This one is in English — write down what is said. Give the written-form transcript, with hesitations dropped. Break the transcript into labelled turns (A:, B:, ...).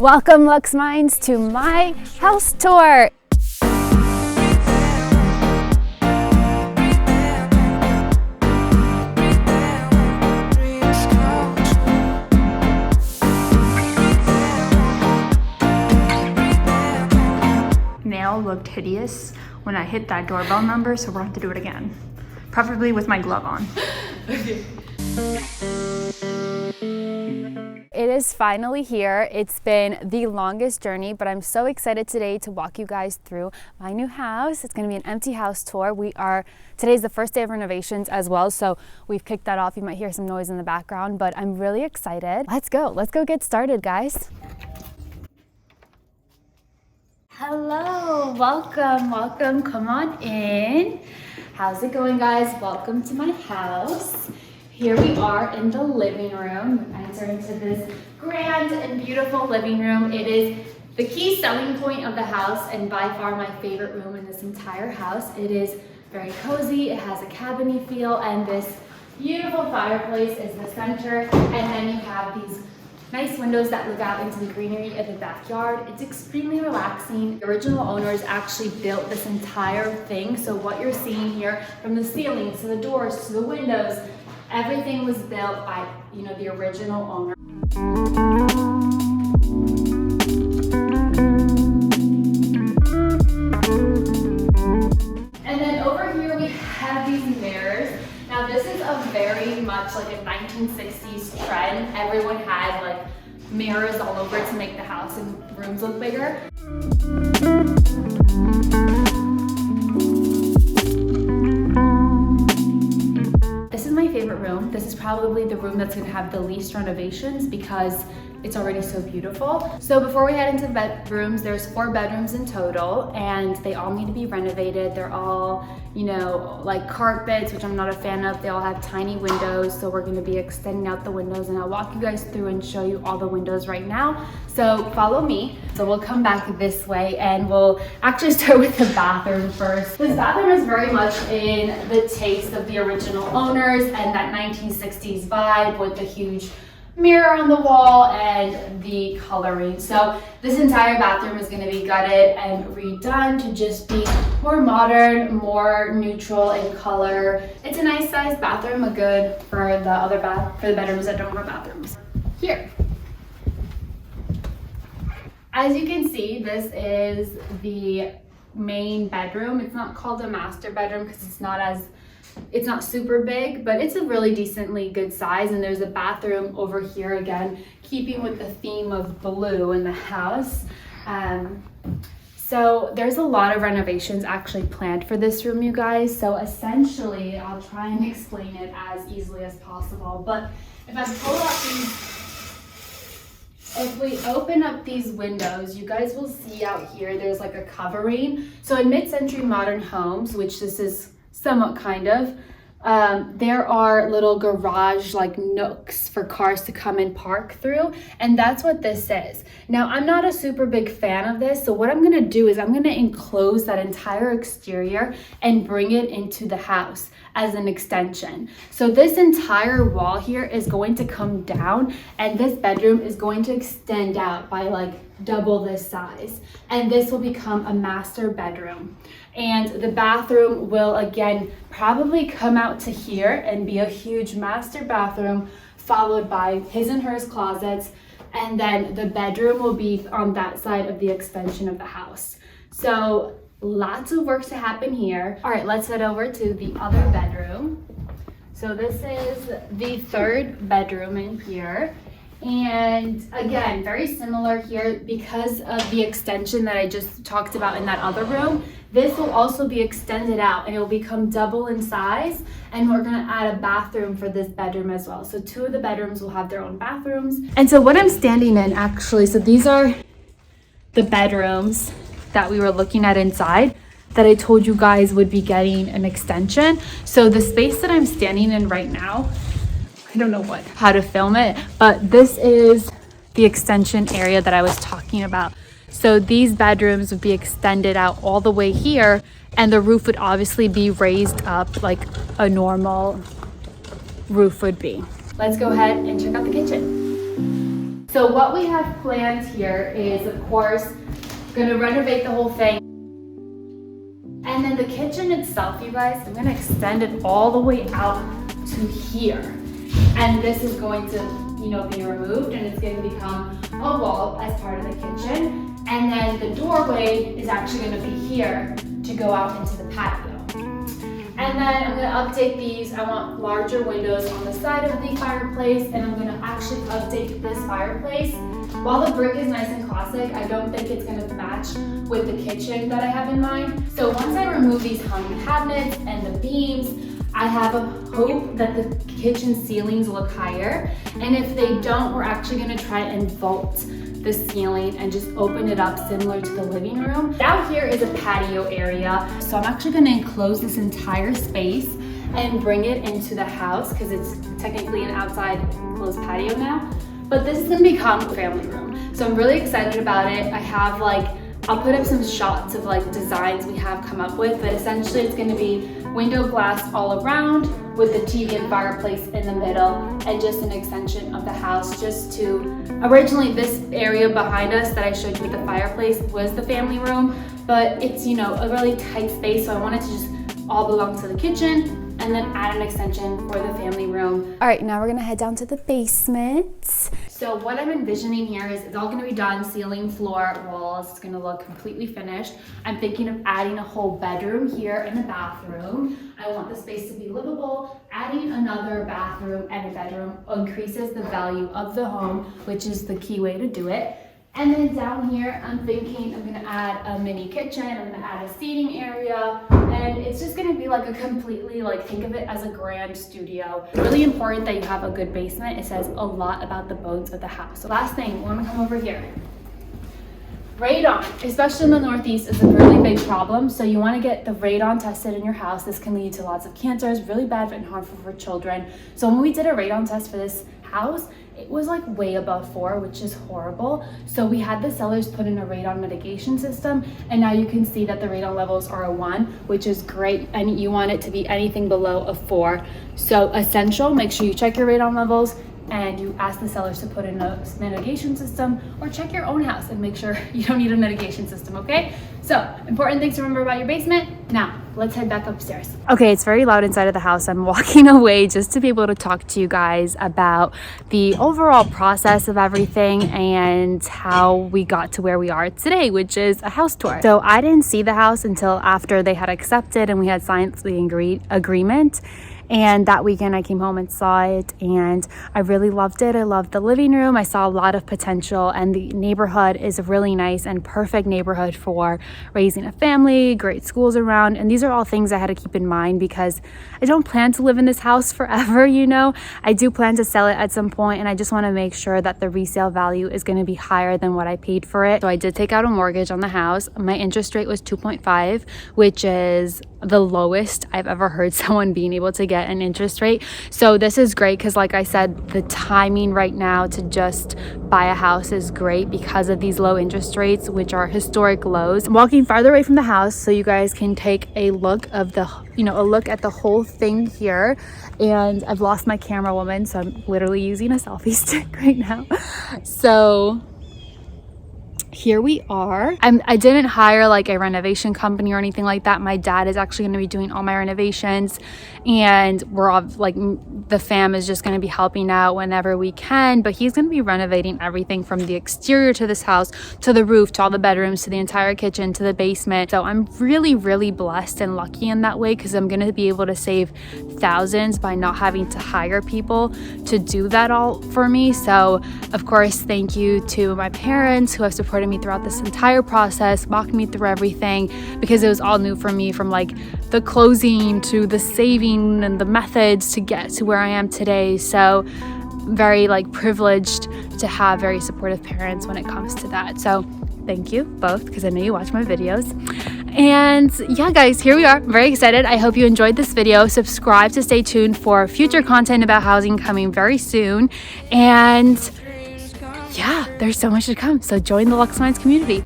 A: Welcome, Luxe Minds, to my house tour. Nail looked hideous when I hit that doorbell number, so we're gonna have to do it again. Preferably with my glove on. Okay. It is finally here. It's been the longest journey, but I'm so excited today to walk you guys through my new house. It's gonna be an empty house tour. Today's the first day of renovations as well, so we've kicked that off. You might hear some noise in the background, but I'm really excited. Let's go get started, guys. Hello, welcome, come on in. How's it going, guys? Welcome to my house. Here we are in the living room. Enter into this grand and beautiful living room. It is the key selling point of the house and by far my favorite room in this entire house. It is very cozy, it has a cabiny feel, and this beautiful fireplace is the center. And then you have these nice windows that look out into the greenery of the backyard. It's extremely relaxing. The original owners actually built this entire thing. So what you're seeing here, from the ceiling to the doors to the windows, everything was built by, the original owner. And then over here we have these mirrors. Now this is a very much like a 1960s trend. Everyone had like mirrors all over to make the house and rooms look bigger. This is my favorite room. This is probably the room that's gonna have the least renovations because it's already so beautiful. So before we head into the bedrooms, there's 4 bedrooms in total and they all need to be renovated. They're all, like carpets, which I'm not a fan of. They all have tiny windows. So we're gonna be extending out the windows and I'll walk you guys through and show you all the windows right now. So follow me. So we'll come back this way and we'll actually start with the bathroom first. This bathroom is very much in the taste of the original owners and that 1960s vibe with the huge mirror on the wall and the coloring. So this entire bathroom is going to be gutted and redone to just be more modern, more neutral in color. It's a nice sized bathroom, good for the bedrooms that don't have bathrooms. Here. As you can see, this is the main bedroom. It's not called a master bedroom because it's not super big, but it's a really decently good size. And there's a bathroom over here, again, keeping with the theme of blue in the house. So there's a lot of renovations actually planned for this room, you guys. So essentially, I'll try and explain it as easily as possible. But if we open up these windows, you guys will see out here, there's like a covering. So in mid-century modern homes, which this is somewhat kind of, there are little garage like nooks for cars to come and park through, and that's what this is. Now I'm not a super big fan of this, so what I'm gonna do is I'm gonna enclose that entire exterior and bring it into the house as an extension. So this entire wall here is going to come down and this bedroom is going to extend out by like double this size, and this will become a master bedroom. And the bathroom will again probably come out to here and be a huge master bathroom, followed by his and hers closets, and then the bedroom will be on that side of the extension of the house. So lots of work to happen here. All right, let's head over to the other bedroom. So this is the 3rd bedroom in here. And again, very similar here because of the extension that I just talked about in that other room. This will also be extended out and it will become double in size. And we're gonna add a bathroom for this bedroom as well. So 2 of the bedrooms will have their own bathrooms. And so what I'm standing in actually, so these are the bedrooms that we were looking at inside that I told you guys would be getting an extension. So the space that I'm standing in right now, I don't know how to film it, but this is the extension area that I was talking about. So these bedrooms would be extended out all the way here, and the roof would obviously be raised up like a normal roof would be. Let's go ahead and check out the kitchen. So what we have planned here is, of course, gonna renovate the whole thing. And then the kitchen itself, you guys, I'm gonna extend it all the way out to here. And this is going to, be removed, and it's gonna become a wall as part of the kitchen. And then the doorway is actually gonna be here to go out into the patio. And then I'm gonna update these. I want larger windows on the side of the fireplace, and I'm gonna actually update this fireplace. While the brick is nice and classic, I don't think it's gonna match with the kitchen that I have in mind. So once I remove these hung cabinets and the beams, I have a hope that the kitchen ceilings look higher. And if they don't, we're actually gonna try and vault the ceiling and just open it up similar to the living room. Down here is a patio area. So I'm actually gonna enclose this entire space and bring it into the house because it's technically an outside enclosed patio now. But this is gonna become a family room. So I'm really excited about it. I have I'll put up some shots of designs we have come up with, but essentially it's gonna be window glass all around with the TV and fireplace in the middle, and just an extension of the house originally this area behind us that I showed you with the fireplace was the family room, but it's, a really tight space, so I wanted to just all belong to the kitchen and then add an extension for the family room. All right, now we're gonna head down to the basement. So what I'm envisioning here is it's all gonna be done, ceiling, floor, walls. It's gonna look completely finished. I'm thinking of adding a whole bedroom here and a bathroom. I want the space to be livable. Adding another bathroom and a bedroom increases the value of the home, which is the key way to do it. And then down here, I'm thinking I'm gonna add a mini kitchen, I'm gonna add a seating area, and it's just gonna be a completely, think of it as a grand studio. Really important that you have a good basement. It says a lot about the bones of the house. So last thing, we're gonna come over here. Radon, especially in the Northeast, is a really big problem. So you wanna get the radon tested in your house. This can lead to lots of cancers, really bad and harmful for children. So when we did a radon test for this house, it was way above 4, which is horrible. So we had the sellers put in a radon mitigation system, and now you can see that the radon levels are a 1, which is great, and you want it to be anything below a 4. So essential, make sure you check your radon levels, and you ask the sellers to put in a mitigation system, or check your own house and make sure you don't need a mitigation system, okay? So, important things to remember about your basement. Now, let's head back upstairs. Okay, it's very loud inside of the house. I'm walking away just to be able to talk to you guys about the overall process of everything and how we got to where we are today, which is a house tour. So I didn't see the house until after they had accepted and we had signed the agreement. And that weekend I came home and saw it, and I really loved it. I loved the living room. I saw a lot of potential, and the neighborhood is a really nice and perfect neighborhood for raising a family, great schools around. And these are all things I had to keep in mind because I don't plan to live in this house forever, I do plan to sell it at some point, and I just want to make sure that the resale value is going to be higher than what I paid for it. So I did take out a mortgage on the house. My interest rate was 2.5, which is the lowest I've ever heard someone being able to get an interest rate. So this is great because, like I said, the timing right now to just buy a house is great because of these low interest rates, which are historic lows. I'm walking farther away from the house so you guys can take a look of a look at the whole thing here. And I've lost my camera woman, so I'm literally using a selfie stick right now. So here we are. I didn't hire a renovation company or anything like that. My dad is actually going to be doing all my renovations, and we're all the fam is just going to be helping out whenever we can, but he's going to be renovating everything from the exterior to this house, to the roof, to all the bedrooms, to the entire kitchen, to the basement. So I'm really, really blessed and lucky in that way because I'm going to be able to save thousands by not having to hire people to do that all for me. So of course, thank you to my parents who have supported me throughout this entire process, walked me through everything, because it was all new for me, from the closing to the saving and the methods to get to where I am today. So very privileged to have very supportive parents when it comes to that. So thank you both, because I know you watch my videos. And yeah, guys, here we are. I'm very excited. I hope you enjoyed this video. Subscribe to stay tuned for future content about housing coming very soon. And yeah, there's so much to come. So join the Luxe Minds community.